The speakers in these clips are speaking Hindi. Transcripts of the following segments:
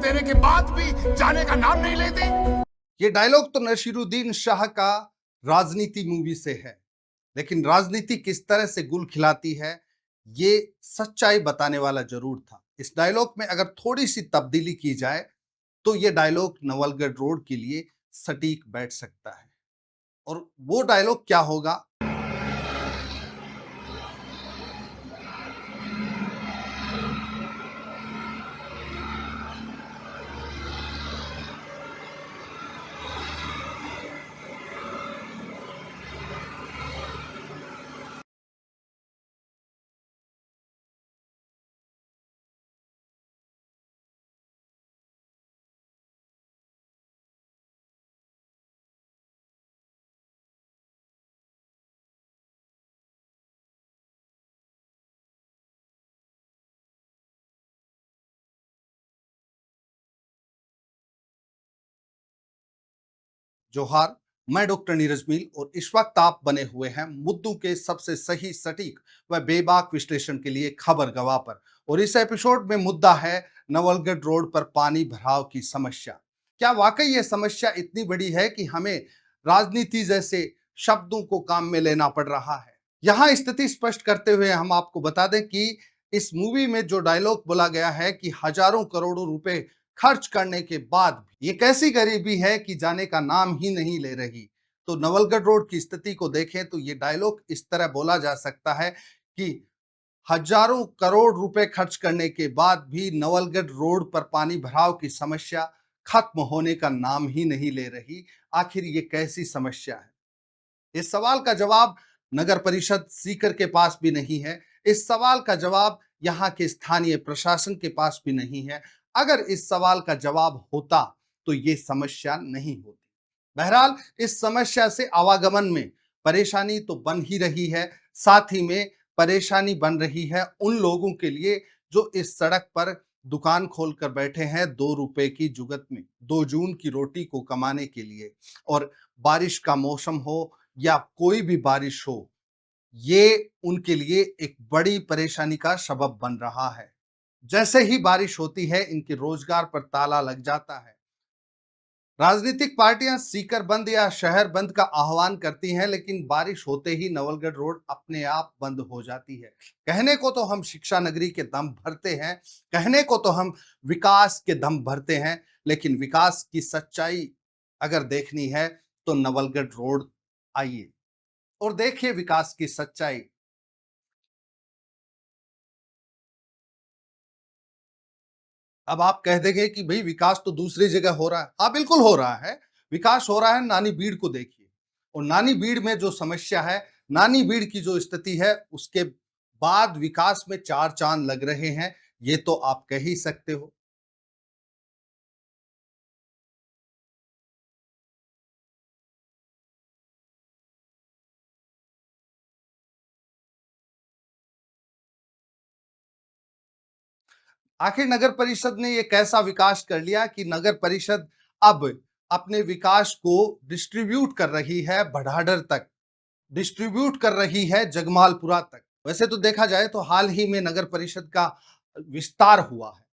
देने के बाद भी जाने का नाम नहीं लेते। ये डायलॉग तो नसीरुद्दीन शाह का राजनीति मूवी से है, लेकिन राजनीति किस तरह से गुल खिलाती है ये सच्चाई बताने वाला जरूर था। इस डायलॉग में अगर थोड़ी सी तब्दीली की जाए तो ये डायलॉग नवलगढ़ रोड के लिए सटीक बैठ सकता है। और वो डायलॉग क्या होगा? जोहार, मैं डॉक्टर नीरज मील और इस वक्त आप बने हुए हैं मुद्दों के सबसे सही, सटीक व बेबाक विश्लेषण के लिए खबर गवाह पर। और इस एपिसोड में मुद्दा है नवलगढ़ रोड पर पानी भराव की समस्या। क्या वाकई ये समस्या इतनी बड़ी है कि हमें राजनीति जैसे शब्दों को काम में लेना पड़ रहा है? यहाँ स्थिति स्पष्ट करते हुए हम आपको बता दें कि इस मूवी में जो डायलॉग बोला गया है कि हजारों करोड़ों रुपए खर्च करने के बाद भी ये कैसी गरीबी है कि जाने का नाम ही नहीं ले रही। तो नवलगढ़ रोड की स्थिति को देखें तो ये डायलॉग इस तरह बोला जा सकता है कि हजारों करोड़ रुपए खर्च करने के बाद भी नवलगढ़ रोड पर पानी भराव की समस्या खत्म होने का नाम ही नहीं ले रही। आखिर ये कैसी समस्या है? इस सवाल का जवाब नगर परिषद सीकर के पास भी नहीं है। इस सवाल का जवाब यहाँ के स्थानीय प्रशासन के पास भी नहीं है। अगर इस सवाल का जवाब होता तो ये समस्या नहीं होती। बहरहाल इस समस्या से आवागमन में परेशानी तो बन ही रही है, साथ ही में परेशानी बन रही है उन लोगों के लिए जो इस सड़क पर दुकान खोलकर बैठे हैं 2 रुपए की जुगत में, 2 जून की रोटी को कमाने के लिए। और बारिश का मौसम हो या कोई भी बारिश हो, ये उनके लिए एक बड़ी परेशानी का सबब बन रहा है। जैसे ही बारिश होती है इनके रोजगार पर ताला लग जाता है। राजनीतिक पार्टियां सीकर बंद या शहर बंद का आह्वान करती हैं, लेकिन बारिश होते ही नवलगढ़ रोड अपने आप बंद हो जाती है। कहने को तो हम शिक्षा नगरी के दम भरते हैं, कहने को तो हम विकास के दम भरते हैं, लेकिन विकास की सच्चाई अगर देखनी है तो नवलगढ़ रोड आइए और देखिए विकास की सच्चाई। अब आप कह देंगे कि भाई विकास तो दूसरी जगह हो रहा है। हाँ, बिल्कुल हो रहा है। विकास हो रहा है, नानी बीड़ को देखिए। और नानी बीड़ में जो समस्या है, नानी बीड़ की जो स्थिति है, उसके बाद विकास में 4 चांद लग रहे हैं, ये तो आप कह ही सकते हो। आखिर नगर परिषद ने ये कैसा विकास कर लिया कि नगर परिषद अब अपने विकास को डिस्ट्रीब्यूट कर रही है बढ़ाडर तक, डिस्ट्रीब्यूट कर रही है जगमालपुरा तक। वैसे तो देखा जाए तो हाल ही में नगर परिषद का विस्तार हुआ है।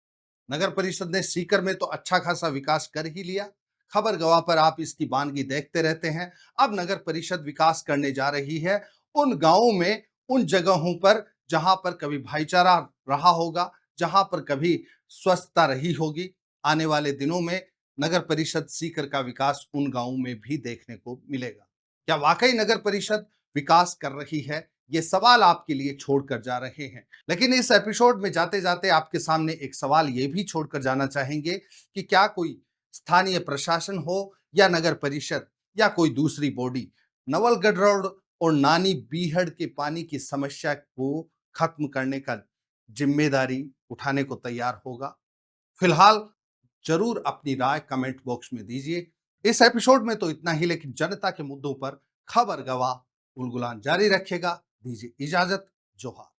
नगर परिषद ने सीकर में तो अच्छा खासा विकास कर ही लिया। खबर गवाह पर आप इसकी बानगी देखते रहते हैं। अब नगर परिषद विकास करने जा रही है उन गांवों में, उन जगहों पर जहां पर कभी भाईचारा रहा होगा, जहां पर कभी स्वच्छता रही होगी। आने वाले दिनों में नगर परिषद सीकर का विकास उन गांवों में भी देखने को मिलेगा। क्या वाकई नगर परिषद विकास कर रही है? ये सवाल आपके लिए छोड़कर जा रहे हैं। लेकिन इस एपिसोड में जाते जाते आपके सामने एक सवाल ये भी छोड़कर जाना चाहेंगे कि क्या कोई स्थानीय प्रशासन हो या नगर परिषद या कोई दूसरी बॉडी नवलगढ़ रोड और नानी बीहड़ के पानी की समस्या को खत्म करने का जिम्मेदारी उठाने को तैयार होगा? फिलहाल जरूर अपनी राय कमेंट बॉक्स में दीजिए। इस एपिसोड में तो इतना ही, लेकिन जनता के मुद्दों पर खबर गवाह गुलगुलान जारी रखेगा। दीजिए इजाजत। जोहार।